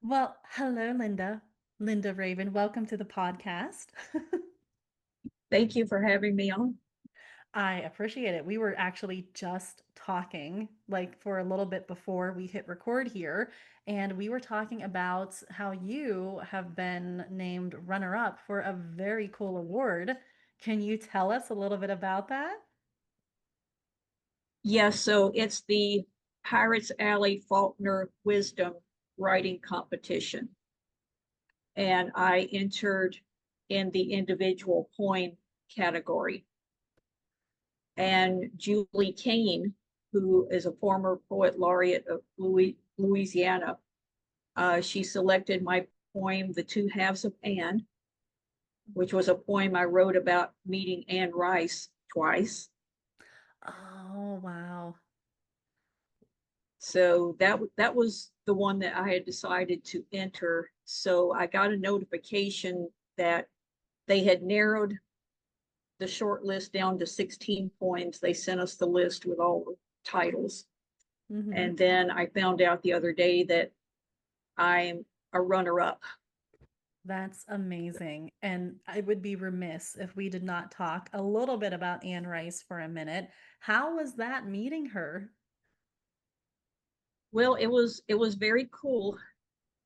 Well, hello, Linda. Linda Raven, welcome to the podcast. Thank you for having me on. I appreciate it. We were actually just talking, like for a little bit before we hit record here, and we were talking about how you have been named runner-up for a very cool award. Can you tell us a little bit about that? Yes, so it's the Pirates Alley Faulkner Wisdom Writing Competition. And I entered in the individual poem category. And Julie Kane, who is a former poet laureate of Louisiana, she selected my poem, The Two Halves of Anne, which was a poem I wrote about meeting Anne Rice twice. Oh, wow. So that was the one that I had decided to enter. So I got a notification that they had narrowed the short list down to 16 poems. They sent us the list with all the titles. Hmm. And then I found out the other day that I'm a runner up. That's amazing. And I would be remiss if we did not talk a little bit about Anne Rice for a minute. How was that meeting her? Well, it was very cool,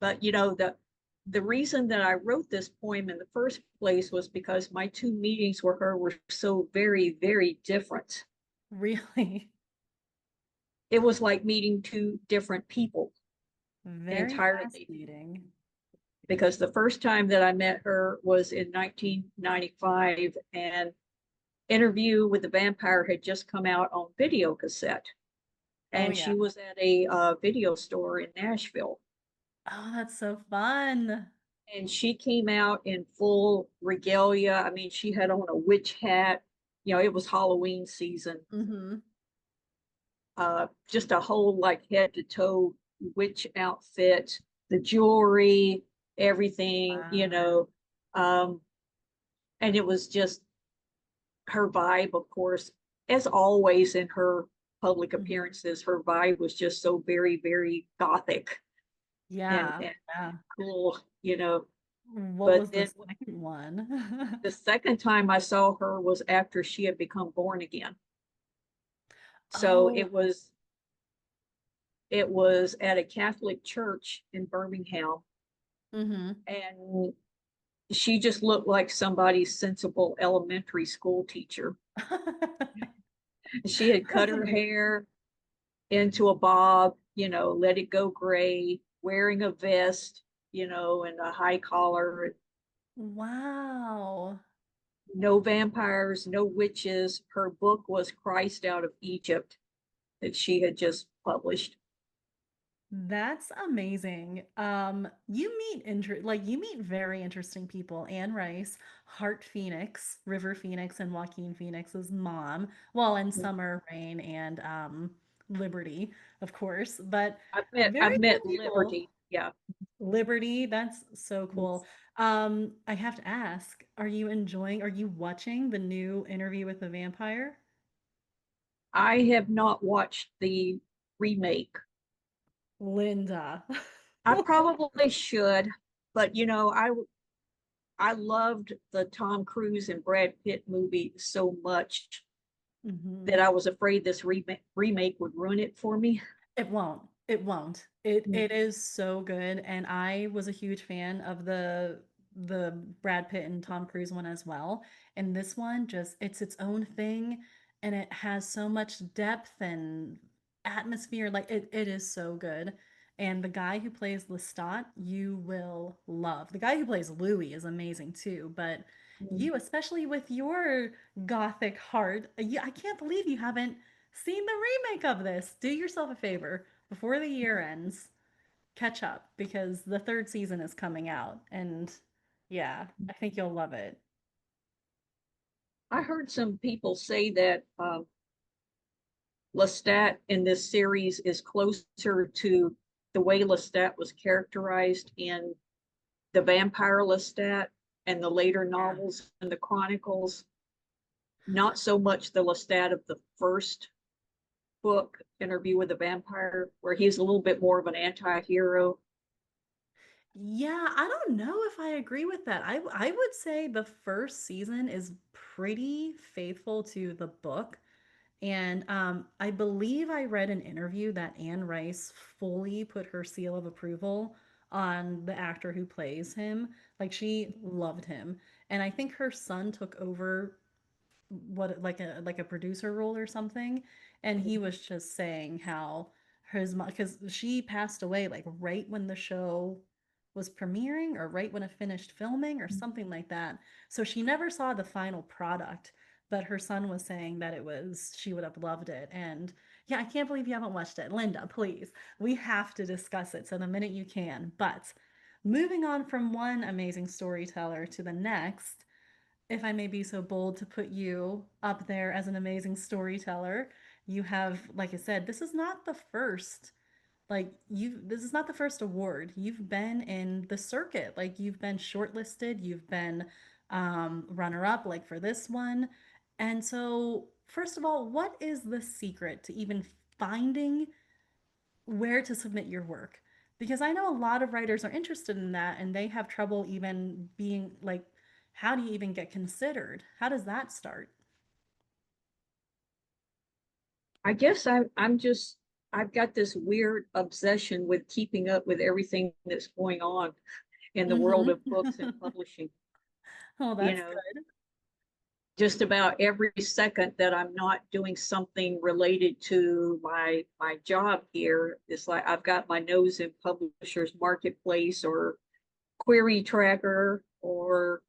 but the reason that I wrote this poem in the first place was because my two meetings with her were so very, very different. Really? It was like meeting two different people Very entirely, fascinating. because the first time that I met her was in 1995, and Interview with the Vampire had just come out on video cassette, Oh, and yeah. she was at a video store in Nashville, Oh, that's so fun. and she came out in full regalia. I mean, she had on a witch hat. It was Halloween season. Hmm. Just a whole like head to toe witch outfit, the jewelry, everything, Wow. um, and it was just her vibe, of course, as always in her public Mhm. appearances, her vibe was just so very, very gothic and, Yeah. and Yeah. cool, What But was the then second one? the second time I saw her was after she had become born again. So Oh. it was at a Catholic church in Birmingham, Hmm. and she just looked like somebody's sensible elementary school teacher. She had cut That's her amazing. hair into a bob, let it go gray, wearing a vest, and a high collar. Wow. No vampires, no witches. Her book was Christ Out of Egypt that she had just published. That's amazing. You meet very interesting people. Anne Rice, Hart Phoenix, River Phoenix, and Joaquin Phoenix's mom. Well, and Summer Rain and Liberty, of course, but very I've met cool people. Liberty. Yeah. Liberty, that's so cool. I have to ask, are you watching the new Interview with the Vampire? I have not watched the remake. Linda. I probably should, but I loved the Tom Cruise and Brad Pitt movie so much that Hmm. I was afraid this remake would ruin it for me. It won't. It won't. It is so good, and I was a huge fan of the Brad Pitt and Tom Cruise one as well. And this one just it's its own thing, and it has so much depth and atmosphere. Like it is so good. And the guy who plays Lestat, you will love. The guy who plays Louis is amazing too, but you, especially with your gothic heart, I can't believe you haven't seen the remake of this. Do yourself a favor before the year ends, catch up because the third season is coming out. And yeah, I think you'll love it. I heard some people say that Lestat in this series is closer to the way Lestat was characterized in the vampire Lestat and the later Yeah. novels and the chronicles. Not so much the Lestat of the first book, Interview with the Vampire, where he's a little bit more of an anti hero. Yeah, I don't know if I agree with that. I would say the first season is pretty faithful to the book. And I believe I read an interview that Anne Rice fully put her seal of approval on the actor who plays him. Like she loved him. And I think her son took over what like a producer role or something, and he was just saying how his mom, because she passed away like right when the show was premiering or right when it finished filming or something like that, so she never saw the final product, but her son was saying that it was she would have loved it. And yeah, I can't believe you haven't watched it, Linda. Please, we have to discuss it, so the minute you can. But moving on from one amazing storyteller to the next, if I may be so bold to put you up there as an amazing storyteller, you have, like I said, this is not the first, this is not the first award. You've been in the circuit, like you've been shortlisted, you've been runner up, like for this one. And so, first of all, what is the secret to even finding where to submit your work? Because I know a lot of writers are interested in that and they have trouble even being like, how do you even get considered? How does that start? I guess I've got this weird obsession with keeping up with everything that's going on in the world Hmm. of books and publishing. Oh, You that's know, good. just about every second that I'm not doing something related to my job here, it's like I've got my nose in Publishers Marketplace or Query Tracker, or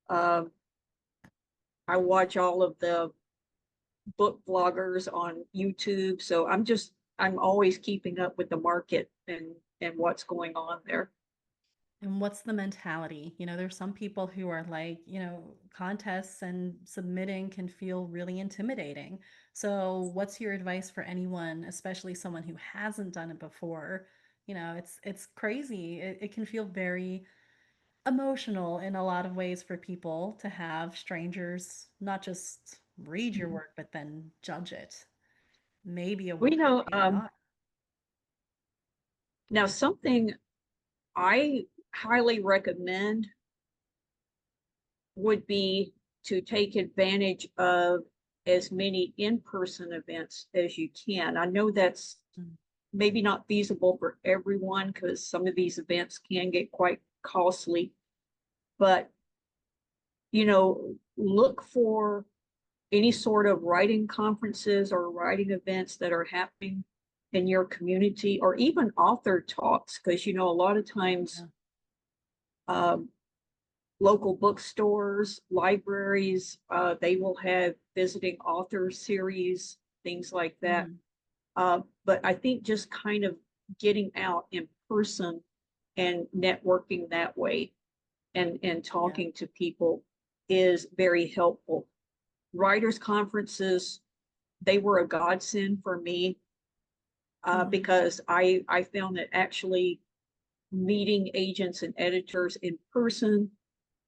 um, I watch all of the book vloggers on YouTube. So I'm always keeping up with the market and what's going on there. And what's the mentality? There's some people who are like, contests and submitting can feel really intimidating. So, what's your advice for anyone, especially someone who hasn't done it before? It's crazy. It can feel very emotional in a lot of ways for people to have strangers not just read your work, but then judge it. Maybe We award it, know maybe not. now something I highly recommend would be to take advantage of as many in-person events as you can. I know that's Mm. maybe not feasible for everyone because some of these events can get quite costly, but look for any sort of writing conferences or writing events that are happening in your community, or even author talks, because a lot of times Yeah. um, local bookstores, libraries, they will have visiting author series, things like that. Mhm. But I think just kind of getting out in person and networking that way, and Yeah. talking to people is very helpful. Writers' conferences, they were a godsend for me, Mhm. because I found that actually meeting agents and editors in person,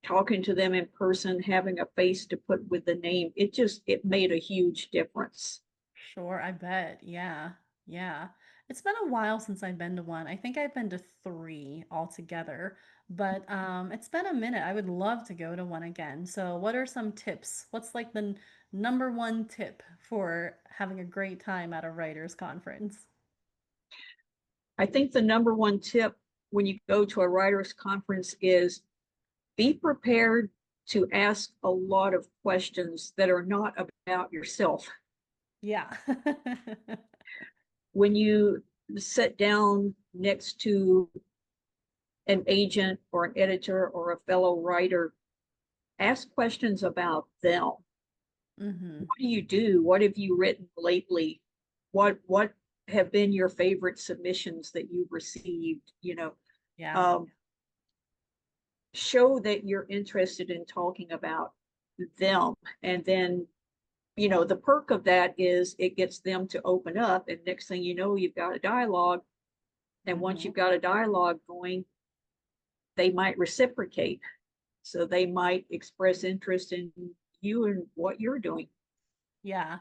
talking to them in person, having a face to put with the name, it made a huge difference. Sure, I bet. Yeah. Yeah. It's been a while since I've been to one. I think I've been to three altogether, but it's been a minute. I would love to go to one again. So, what are some tips? What's like the number one tip for having a great time at a writers conference? I think the number one tip when you go to a writers conference is be prepared to ask a lot of questions that are not about yourself. Yeah. When you sit down next to an agent or an editor or a fellow writer, ask questions about them. Hmm. What do you do? What have you written lately? What have been your favorite submissions that you've received? Yeah. Um, Show that you're interested in talking about them. And then, the perk of that is it gets them to open up. And next thing you know, you've got a dialogue. And once Hmm. you've got a dialogue going, they might reciprocate. So they might express interest in you and what you're doing. Yeah.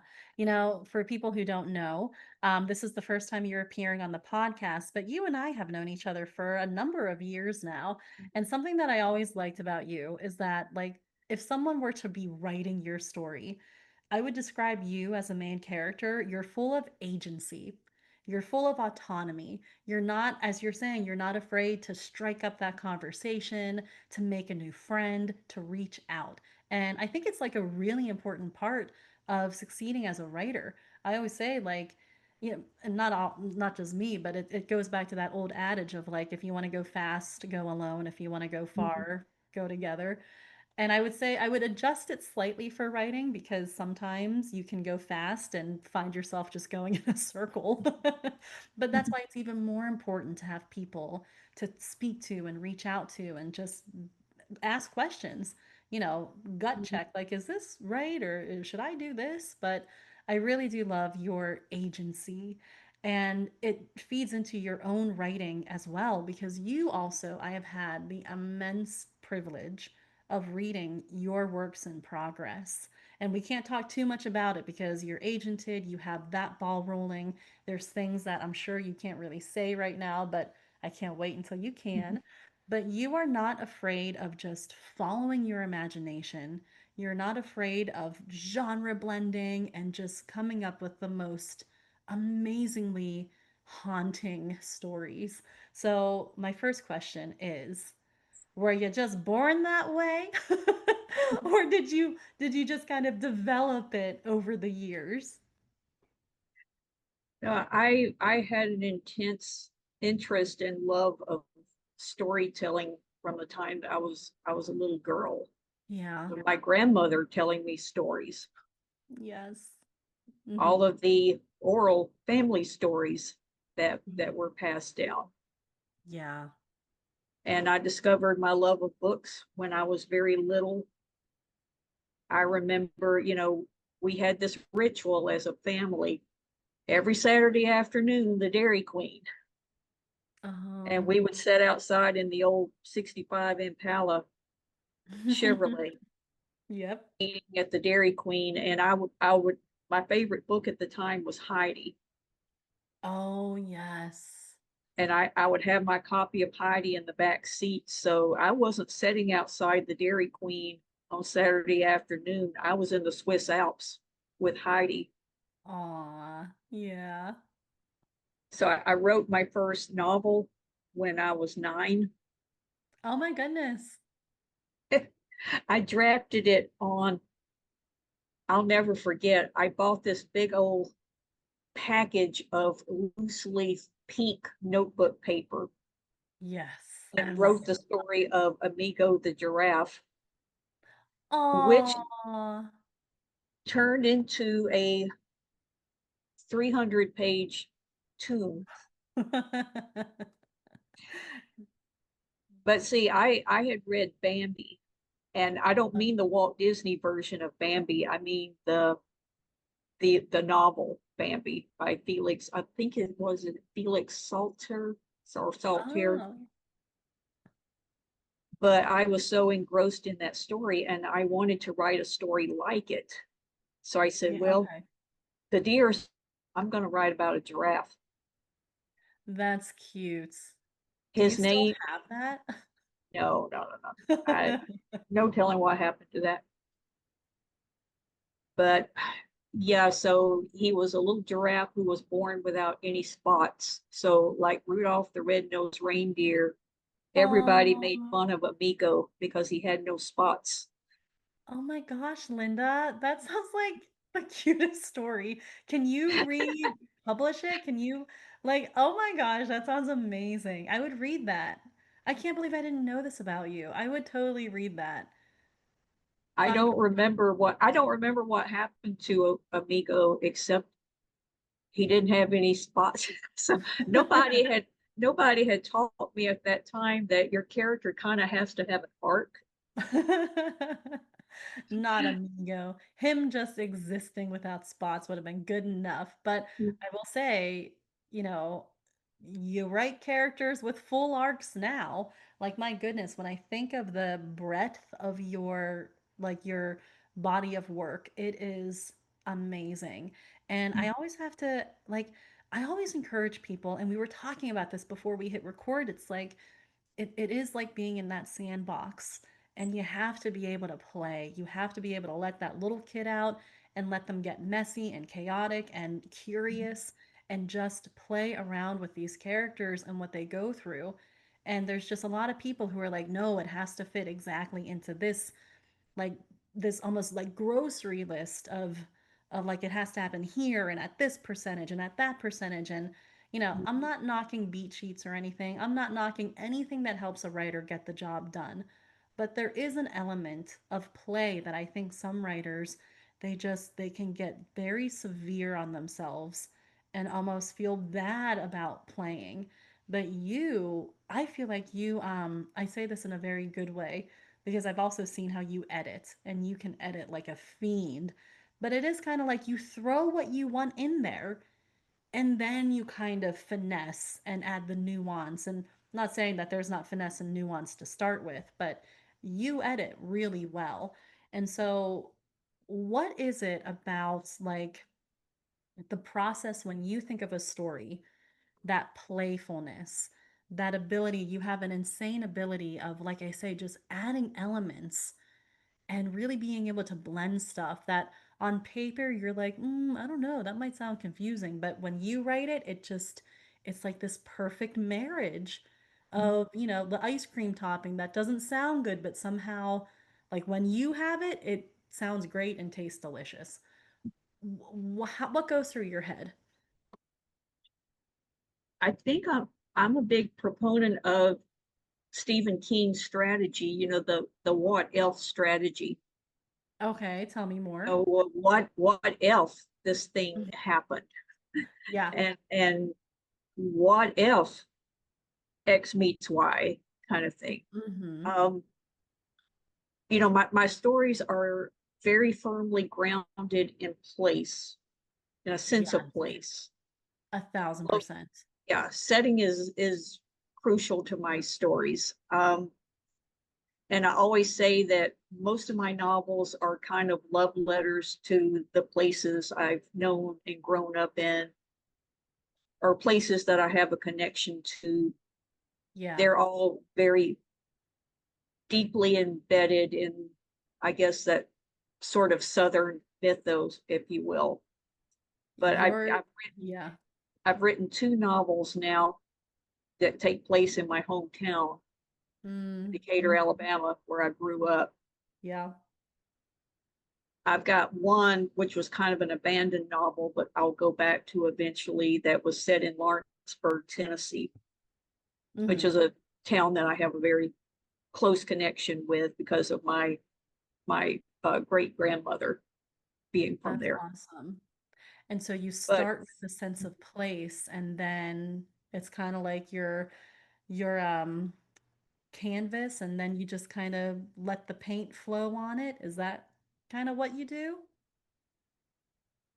For people who don't know, this is the first time you're appearing on the podcast, but you and I have known each other for a number of years now. And something that I always liked about you is that, like, if someone were to be writing your story, I would describe you as a main character. You're full of agency. You're full of autonomy. You're not, as you're saying, you're not afraid to strike up that conversation, to make a new friend, to reach out. And I think it's like a really important part of succeeding as a writer. I always say, like, and not just me, but it goes back to that old adage of, like, if you want to go fast, go alone. If you want to go Mhm, far, go together. And I would say I would adjust it slightly for writing because sometimes you can go fast and find yourself just going in a circle. But that's mhm, why it's even more important to have people to speak to and reach out to and just ask questions, gut mhm, check, like, is this right or should I do this? But I really do love your agency. And it feeds into your own writing as well, because you also, I have had the immense privilege of reading your works in progress. And we can't talk too much about it because you're agented, you have that ball rolling. There's things that I'm sure you can't really say right now, but I can't wait until you mhm, can. But you are not afraid of just following your imagination. You're not afraid of genre blending and just coming up with the most amazingly haunting stories. So, my first question is, were you just born that way? mhm. Or did you just kind of develop it over the years? I had an intense interest and love of storytelling from the time that I was a little girl. Yeah. With my grandmother telling me stories, Yes. Hmm. all of the oral family stories that were passed down. Yeah. And I discovered my love of books when I was very little. I remember, we had this ritual as a family every Saturday afternoon, the Dairy Queen. And Oh. we would sit outside in the old 65 Impala Chevrolet Yep. eating at the Dairy Queen. And I would, my favorite book at the time was Heidi. Oh, yes. And I would have my copy of Heidi in the back seat. So I wasn't sitting outside the Dairy Queen on Saturday afternoon. I was in the Swiss Alps with Heidi. Aw, yeah. So I wrote my first novel when I was 9. Oh my goodness. I drafted it on, I'll never forget, I bought this big old package of loose leaf pink notebook paper Yes, I and love wrote the it. story of Amigo the giraffe, which Aw. turned into a 300-page tome. But see, I had read Bambi, and I don't mean the Walt Disney version of Bambi. I mean the novel Bambi by Felix. I think it was Felix Salter or Salter. Oh, But I was so engrossed in that story, and I wanted to write a story like it. So I said, yeah, well, okay. the deers, I'm going to write about a giraffe. That's cute. Do you His still name, have that? no, no, no, no. I no telling what happened to that. But yeah, so he was a little giraffe who was born without any spots. So like Rudolph the Red-Nosed Reindeer, everybody made Oh, fun of Amigo because he had no spots. oh my gosh, Linda, that sounds like the cutest story. Can you republish it? Can you, like, oh my gosh, that sounds amazing. I would read that. I can't believe I didn't know this about you. I would totally read that. Um, I don't remember what happened to Amigo except he didn't have any spots. So nobody had taught me at that time that your character kind of has to have an arc. Not Amigo. Him just existing without spots would have been good enough. But I will say, you know, you write characters with full arcs now. Like, my goodness, when I think of the breadth of your body of work, it is amazing. And I always have to like I always encourage people, and we were talking about this before we hit record. It's like it is like being in that sandbox, and you have to be able to play. You have to be able to let that little kid out and let them get messy and chaotic and curious and just play around with these characters and what they go through. And there's just a lot of people who are like, no, it has to fit exactly into this, like this almost like grocery list of like it has to happen here and at this percentage and at that percentage. And I'm not knocking beat sheets or anything. I'm not knocking anything that helps a writer get the job done. But there is an element of play that I think some writers, they can get very severe on themselves and almost feel bad about playing. But I feel like I say this in a very good way because I've also seen how you edit, and you can edit like a fiend. But it is kind of like you throw what you want in there, and then you kind of finesse and add the nuance. And I'm not saying that there's not finesse and nuance to start with, but you edit really well. And so, what is it about like the process when you think of a story, that playfulness, that ability? You have an insane ability of, like I say, just adding elements and really being able to blend stuff that on paper you're like, I don't know, that might sound confusing. But when you write it, it's like this perfect marriage of, the ice cream topping that doesn't sound good, but somehow, like when you have it, it sounds great and tastes delicious. What goes through your head? I think I'm a big proponent of Stephen King's strategy, the what else strategy. Okay, tell me more. What else this thing Mhm. happened? Yeah. And what else X meets Y kind of thing. Mm-hmm. Um, my stories are very firmly grounded in place, in a sense of Yes, place. 1,000%. Yeah, setting is crucial to my stories. And I always say that most of my novels are kind of love letters to the places I've known and grown up in, or places that I have a connection to. Yeah. They're all very deeply embedded in, I guess, that sort of Southern mythos, if you will. But You're, yeah. I've written two novels now that take place in my hometown, Mm, Decatur, mm, Alabama, where I grew up. yeah. I've got one which was kind of an abandoned novel, but I'll go back to eventually, that was set in Lawrenceburg, Tennessee, which Hmm. is a town that I have a very close connection with because of my great grandmother being from That's there. awesome. And so you But start with the sense of place, and then it's kind of like your canvas, and then you just kind of let the paint flow on it. Is that kind of what you do?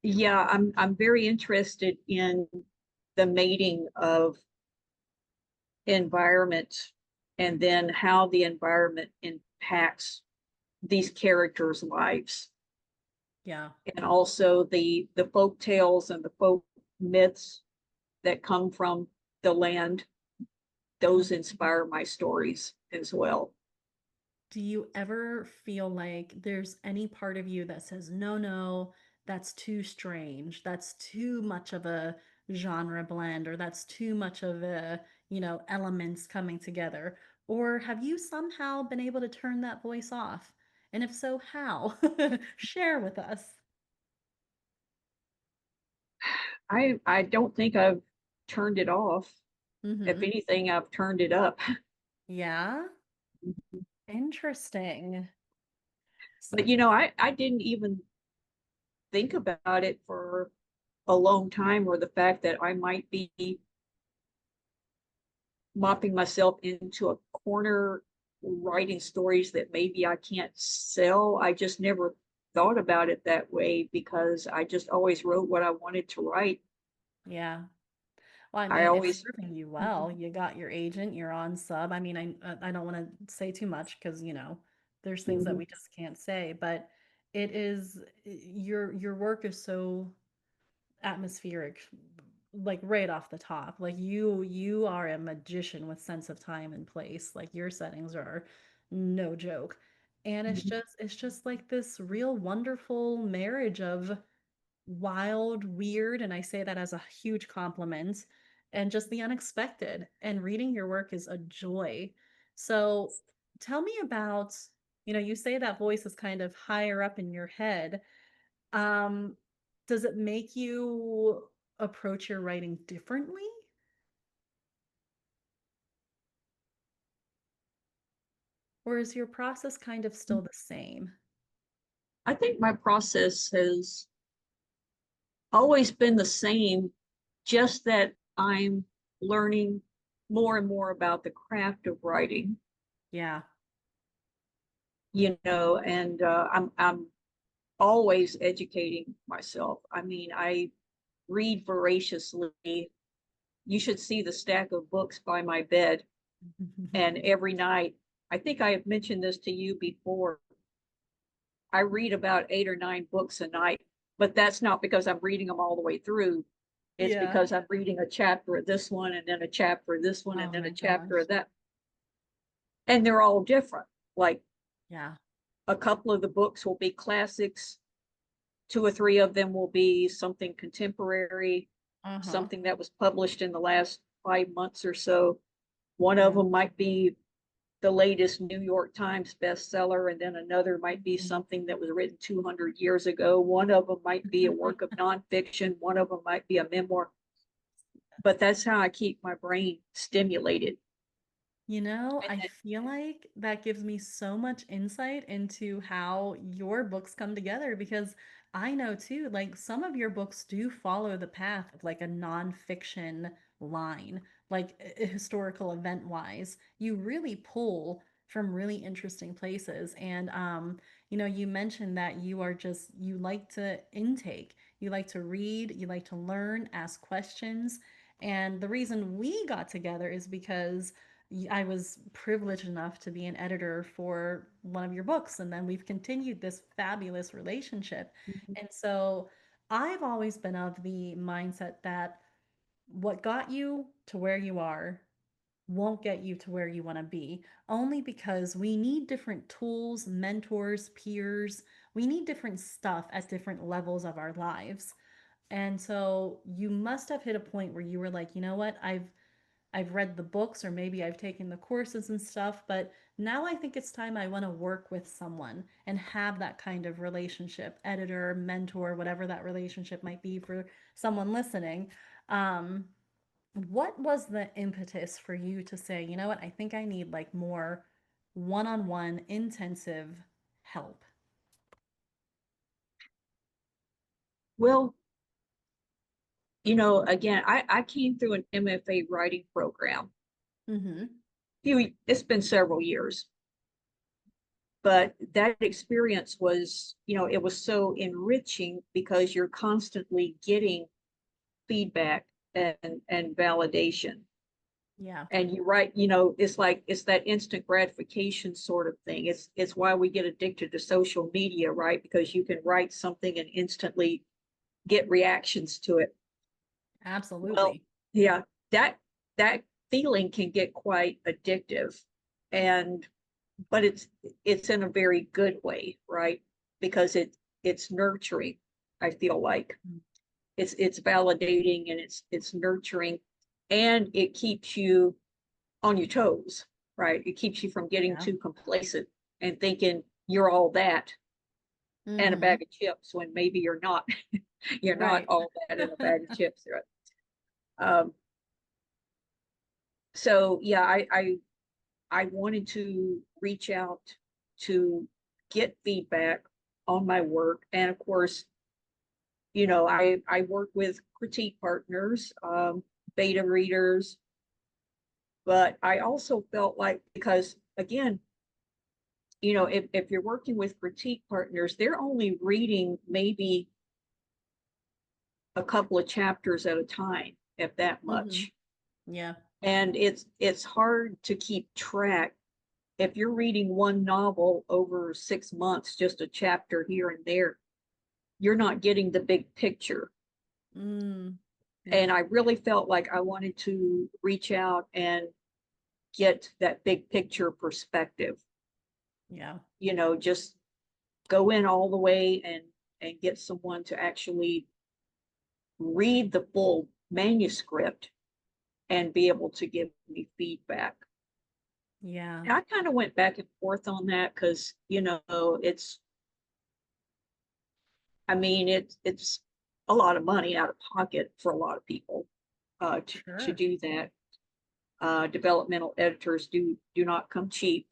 yeah, I'm very interested in the mating of environment and then how the environment impacts these characters' lives, Yeah. and also the folk tales and the folk myths that come from the land. Mm. Those inspire my stories as well. Do you ever feel like there's any part of you that says, no, no, that's too strange. That's too much of a genre blend, or that's too much of elements coming together? Or have you somehow been able to turn that voice off? And if so, how? Share with us. I don't think I've turned it off. If Mm-hmm. anything, I've turned it up. Yeah. Interesting. But I didn't even think about it for a long time, or the fact that I might be mopping myself into a corner writing stories that maybe I can't sell. I just never thought about it that way because I just always wrote what I wanted to write. Yeah. Well, I I mean, it's always, serving you well. You got your agent, you're on sub. I mean, I don't want to say too much because, there's things that we just can't say, but It is your work is so atmospheric, like right off the top. Like you are a magician with sense of time and place. Like your settings are no joke. And it's just like this real wonderful marriage of wild, weird, and I say that as a huge compliment, and just the unexpected. And reading your work is a joy. So tell me about, you say that voice is kind of higher up in your head. Um, does it make you approach your writing differently? Or is your process kind of still the same? I think my process has always been the same, just that I'm learning more and more about the craft of writing, Yeah. and I'm always educating myself. I mean, I read voraciously. You should see the stack of books by my bed. And every night, I think I have mentioned this to you before, I read about 8 or 9 books a night, but that's not because I'm reading them all the way through. It's Yeah. because I'm reading a chapter of this one and then a chapter of this one and Oh then a my chapter of gosh. that. And they're all different. Like Yeah. a couple of the books will be classics, 2 or 3 of them will be something contemporary, Uh-huh. something that was published in the last 5 months or so. One of Yeah. them might be the latest New York Times bestseller, and then another might be Mhm. something that was written 200 years ago. One of them might be a work of nonfiction. One of them might be a memoir. But that's how I keep my brain stimulated. And I feel like that gives me so much insight into how your books come together because I know too, like some of your books do follow the path of like a nonfiction line, like historical event wise. You really pull from really interesting places. And you mentioned that you like to intake, you like to read, you like to learn, ask questions. And the reason we got together is because I was privileged enough to be an editor for one of your books, and then we've continued this fabulous relationship. And so I've always been of the mindset that what got you to where you are won't get you to where you want to be, only because we need different tools, mentors, peers. We need different stuff at different levels of our lives. And so you must have hit a point where you were like, you know what? I've read the books or maybe I've taken the courses and stuff, but now I think it's time I want to work with someone and have that kind of relationship, editor, mentor, whatever that relationship might be for someone listening. Um, what was the impetus for you to say, you know what, I think I need like more one-on-one intensive help? well, again, I came through an MFA writing program. Mm-hmm. It's been several years, but that experience was, it was so enriching because you're constantly getting feedback and validation. Yeah. And you write, it's like it's that instant gratification sort of thing. It's why we get addicted to social media, right? Because you can write something and instantly get reactions to it. Well, Absolutely. yeah, that that feeling can get quite addictive. And but it's in a very good way, right? Because it's nurturing, I feel like. It's validating and it's nurturing, and it keeps you on your toes, right? It keeps you from getting Yeah. too complacent and thinking you're all that and a Mm-hmm. bag of chips when maybe you're not. You're not Right. all that in a bag of chips, right? Um, so yeah, I wanted to reach out to get feedback on my work, and of course, I work with critique partners, beta readers, but I also felt like, because again, if you're working with critique partners, they're only reading maybe a couple of chapters at a time, if that Mm-hmm. much. Yeah. And it's hard to keep track, if you're reading one novel over 6 months, just a chapter here and there, you're not getting the big picture. Mm, And yeah. I really felt like I wanted to reach out and get that big picture perspective, Yeah. just go in all the way and get someone to actually read the full manuscript and be able to give me feedback. Yeah. And I kind of went back and forth on that because, I mean, it's a lot of money out of pocket for a lot of people to Sure. do that. Developmental editors do not come cheap,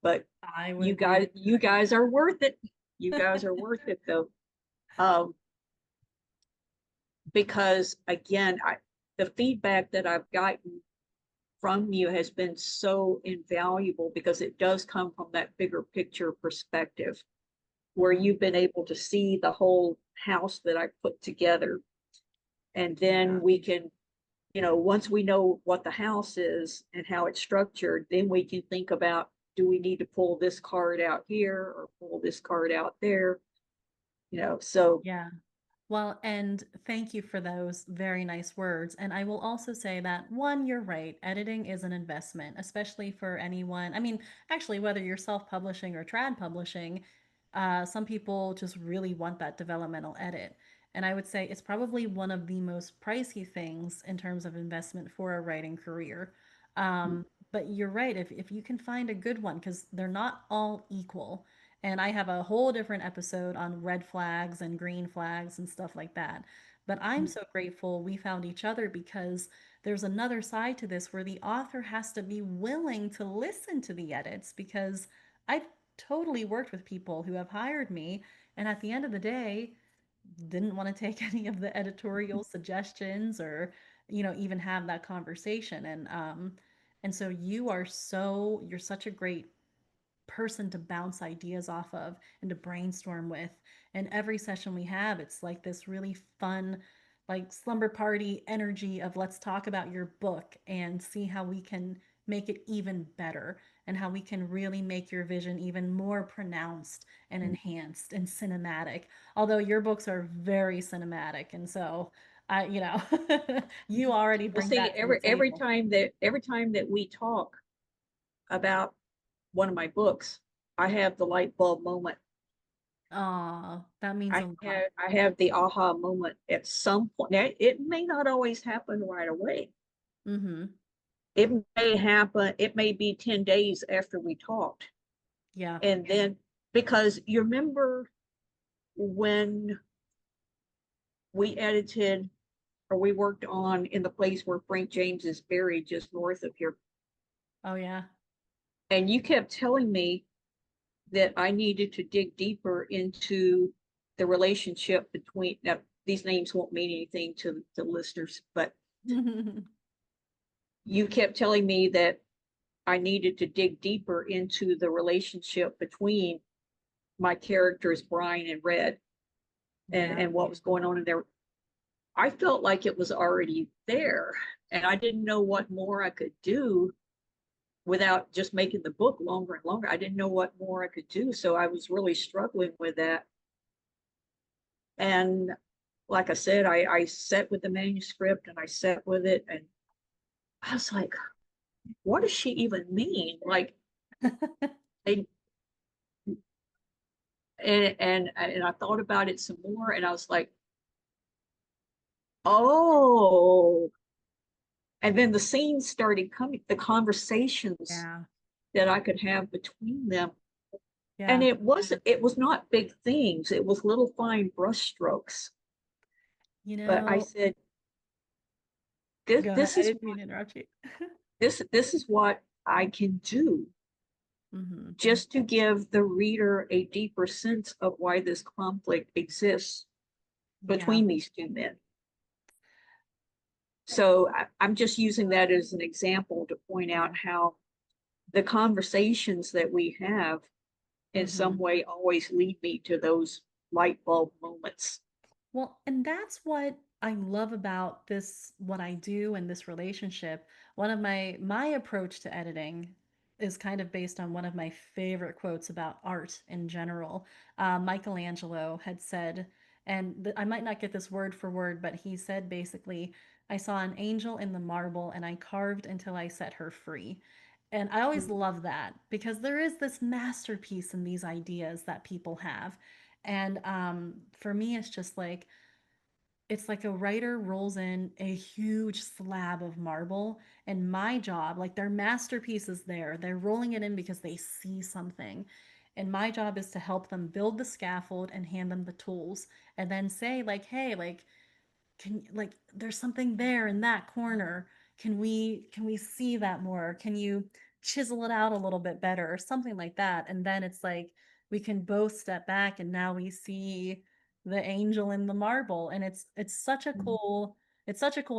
but I would you agree guys with you guys are worth it. You guys you. are worth it though. Um, because again, the feedback that I've gotten from you has been so invaluable because it does come from that bigger picture perspective where Mhm. you've been able to see the whole house that I put together. And Yeah. then we can, once we know what the house is and how it's structured, then we can think about, do we need to pull this card out here or pull this card out there? So Yeah. Well, and thank you for those very nice words. And I will also say that one, you're right. Editing is an investment, especially for anyone. I mean, actually, whether you're self-publishing or trad publishing, some people just really want that developmental edit. And I would say it's probably one of the most pricey things in terms of investment for a writing career. But you're right. If you can find a good one, because they're not all equal. And I have a whole different episode on red flags and green flags and stuff like that. But I'm so grateful we found each other because there's another side to this where the author has to be willing to listen to the edits because I've totally worked with people who have hired me and at the end of the day didn't want to take any of the editorial suggestions or even have that conversation and so you're such a great person to bounce ideas off of and to brainstorm with. And every session we have, it's like this really fun, like slumber party energy of let's talk about your book and see how we can make it even better and how we can really make your vision even more pronounced and enhanced and cinematic. Although your books are very cinematic. And so you already well, bring see, that to the table. every time that we talk about one of my books, I have the light bulb moment. Aw, that means a lot. I have the aha moment at some point. Now, it may not always happen right away. Mm-hmm. It may happen, it may be 10 days after we talked. Yeah. And then because you remember when we edited or we worked on in the place where Frank James is buried just north of here, Oh yeah. and you kept telling me that I needed to dig deeper into the relationship between, now these names won't mean anything to the listeners, but you kept telling me that I needed to dig deeper into the relationship between my characters, Brian and Red, Yeah. and what was going on in there. I felt like it was already there, and I didn't know what more I could do without just making the book longer and longer. I didn't know what more I could do, so I was really struggling with that. And like I said, I sat with the manuscript and I sat with it, and I was like, what does she even mean? Like, they, and I thought about it some more, and I was like, oh. And then the scenes started coming, the conversations Yeah. that I could have between them. And Yeah. it was not big things. It was little fine brush strokes. You But I know, said, go ahead. this I is didn't mean what to interrupt you. this is what I can do Hmm. just to give the reader a deeper sense of why this conflict exists Yeah. between these two men. So I'm just using that as an example to point Yeah. out how the conversations that we have in some Hmm. way always lead me to those light bulb moments. Well, and that's what I love about this, what I do in this relationship. One of my approach to editing. is kind of based on one of my favorite quotes about art in general. Michelangelo had said, and I might not get this word for word, but he said basically, I saw an angel in the marble and I carved until I set her free. And I always love that because there is this masterpiece in these ideas that people have. And for me, it's like a writer rolls in a huge slab of marble, and my job, like their masterpiece is there. They're rolling it in because they see something. And my job is to help them build the scaffold and hand them the tools and then say like, "Hey, like like there's something there in that corner. Can we see that more? Can you chisel it out a little bit better or something like that?" And then it's like we can both step back and now we see the angel in the marble, and it's such a cool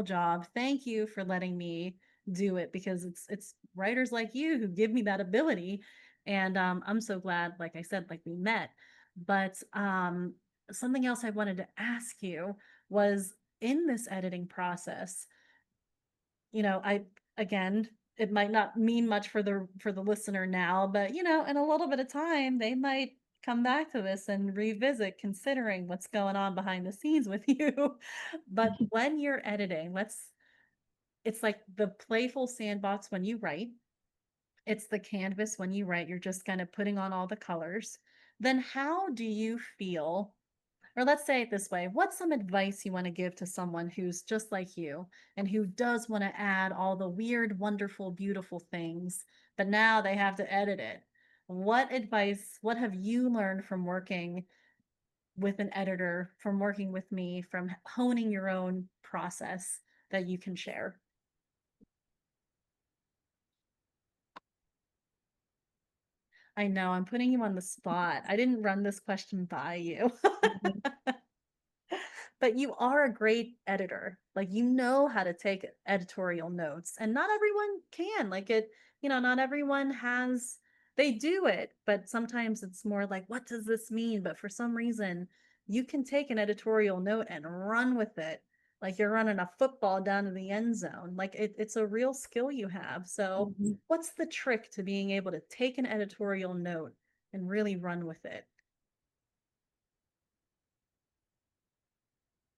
job. Thank you for letting me do it because it's writers like you who give me that ability. And I'm so glad, like I said, like we met. But something else I wanted to ask you was, in this editing process, I again, it might not mean much for the listener now, but in a little bit of time, they might come back to this and revisit considering what's going on behind the scenes with you. But when you're editing, it's like the playful sandbox when you write, it's the canvas when you write, you're just kind of putting on all the colors. Then how do you feel, or let's say it this way, what's some advice you want to give to someone who's just like you and who does want to add all the weird, wonderful, beautiful things, but now they have to edit it? What have you learned from working with an editor, from working with me, from honing your own process that you can share? I know I'm putting you on the spot. I didn't run this question by you. Mhm, But you are a great editor. Like you know how to take editorial notes, and not everyone can. Not everyone has they do it, but sometimes it's more like, what does this mean? But for some reason, you can take an editorial note and run with it. Like you're running a football down to the end zone. Like it's a real skill you have. So, mhm. what's the trick to being able to take an editorial note and really run with it?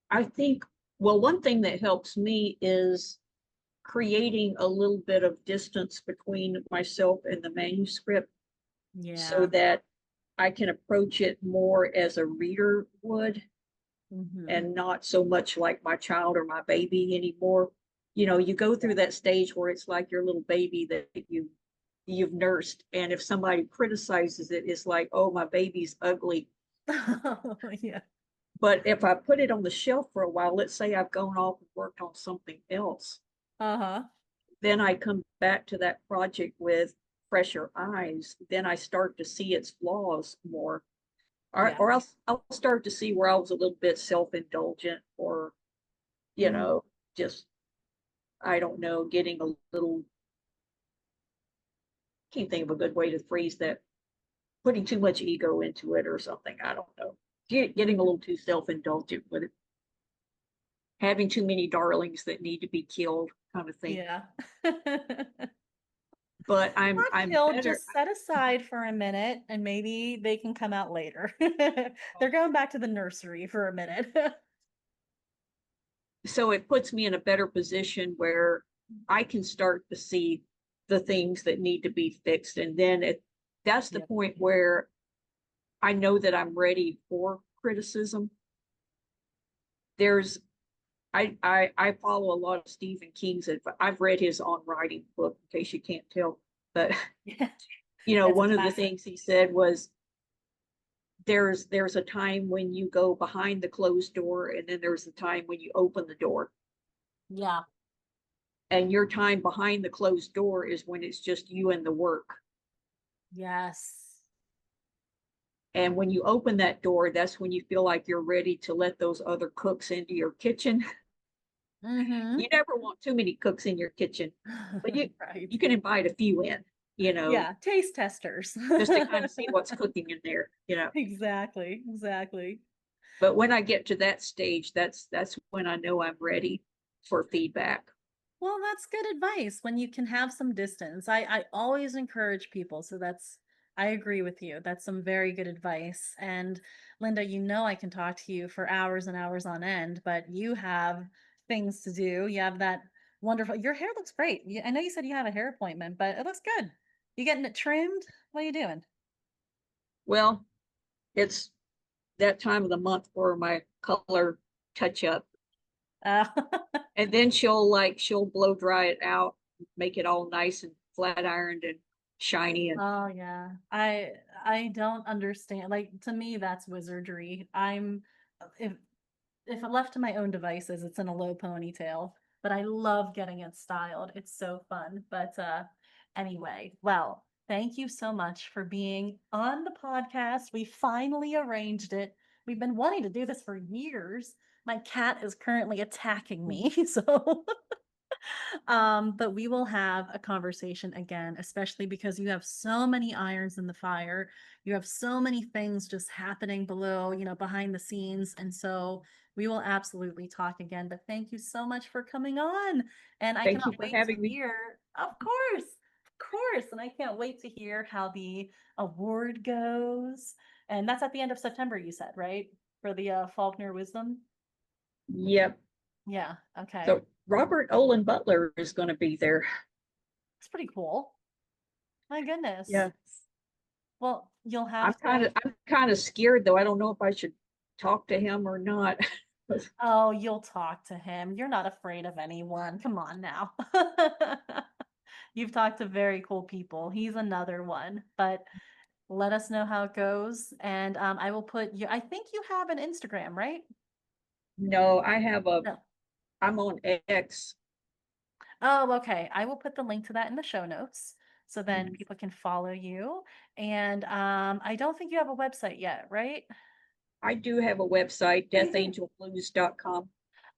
I think, well, one thing that helps me is creating a little bit of distance between myself and the manuscript so Yeah. that I can approach it more as a reader would Hmm. and not so much like my child or my baby anymore. You go through that stage where it's like your little baby that you've nursed, and if somebody criticizes it, it's like, oh, my baby's ugly. Yeah. But if I put it on the shelf for a while, let's say I've gone off and worked on something else, Uh-huh. then I come back to that project with fresher eyes, then I start to see its flaws more. Or, Yeah. or I'll start to see where I was a little bit self-indulgent, or, you Mhm. know, just, I don't know, getting a little, can't think of a good way to phrase that, putting too much ego into it or something. I don't know. Getting a Mhm. little too self-indulgent with it, having too many darlings that need to be killed, kind of thing. Yeah. But Not I'm killed, better. just set aside for a minute and maybe they can come out later. They're going back to the nursery for a minute. So it puts me in a better position where I can start to see the things that need to be fixed. And then that's the Yeah. point where I know that I'm ready for criticism. There's I follow a lot of Stephen King's advice. I've read his On Writing book, in case you can't tell. But Yeah. It's a one of the classic. things he said was there's a time when you go behind the closed door, and then there's a time when you open the door. Yeah. And your time behind the closed door is when it's just you and the work. Yes. And when you open that door, that's when you feel like you're ready to let those other cooks into your kitchen. Mhm. You never want too many cooks in your kitchen, but Right. you can invite a few in, Yeah, taste testers. just to kind of see what's cooking in there. Exactly, exactly. But when I get to that stage, that's when I know I'm ready for feedback. Well, that's good advice when you can have some distance. I always encourage people, so that's I agree with you. That's some very good advice. And Linda, you know I can talk to you for hours and hours on end, but you have things to do. You have that wonderful your hair looks great. I know you said you have a hair appointment, but it looks good. You getting it trimmed? What are you doing? Well, it's that time of the month for my color touch up. Uh, And then she'll blow dry it out, make it all nice and flat ironed and shiny. And Oh, yeah. I don't understand, like, to me, that's wizardry. If if left to my own devices, it's in a low ponytail, but I love getting it styled. It's so fun. But, anyway, well, thank you so much for being on the podcast. We finally arranged it. We've been wanting to do this for years. My cat is currently attacking me, so but we will have a conversation again, especially because you have so many irons in the fire. You have so many things just happening below, behind the scenes. And so we will absolutely talk again. But thank you so much for coming on. And I thank cannot you for wait to having me. hear, of course. And I can't wait to hear how the award goes. And that's at the end of September, you said, right? For the Faulkner Wisdom? Yep. Yeah. Okay. So Robert Olin Butler is going to be there. It's pretty cool. My goodness. Yeah. Well, you'll have to I'm kind of scared though. I don't know if I should talk to him or not. oh, you'll talk to him. You're not afraid of anyone. Come on now. You've talked to very cool people. He's another one, but let us know how it goes. And I will put you, I think you have an Instagram, right? No, No. I'm on X. Oh, okay. I will put the link to that in the show notes so then people can follow you. And I don't think you have a website yet, right? I do have a website, deathangelblues.com.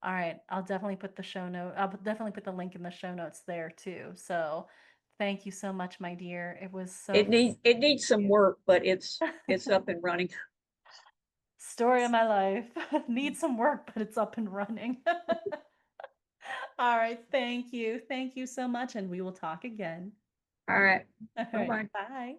All right, I'll definitely put the link in the show notes there too. So thank you so much, my dear. It was so fun It needs some to work, but you. it's up and running. Story of my life. Needs some work, but it's up and running. All right, thank you. Thank you so much, and we will talk again. All right. All Bye right, bye. bye.